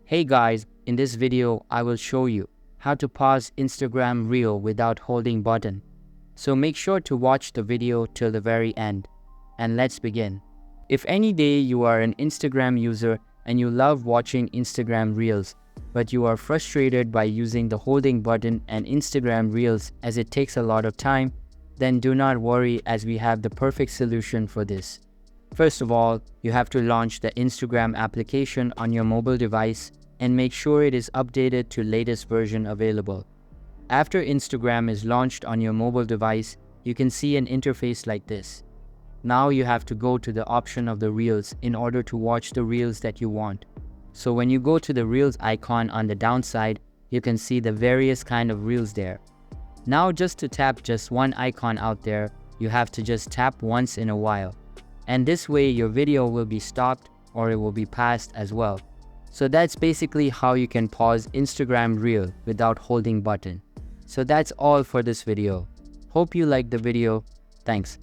Hey guys, in this video I will show you how to pause Instagram Reel without holding button. So make sure to watch the video till the very end. And let's begin. If any day you are an Instagram user and you love watching Instagram Reels, but you are frustrated by using the holding button and Instagram Reels as it takes a lot of time, then do not worry as we have the perfect solution for this. First of all, you have to launch the Instagram application on your mobile device and make sure it is updated to latest version available. After Instagram is launched on your mobile device, you can see an interface like this. Now you have to go to the option of the Reels in order to watch the Reels that you want. So when you go to the Reels icon on the downside, you can see the various kind of Reels there. Now just to tap just one icon out there, you have to just tap once in a while. And this way your video will be stopped or it will be paused as well. So that's basically how you can pause Instagram Reel without holding button. So that's all for this video. Hope you liked the video. Thanks.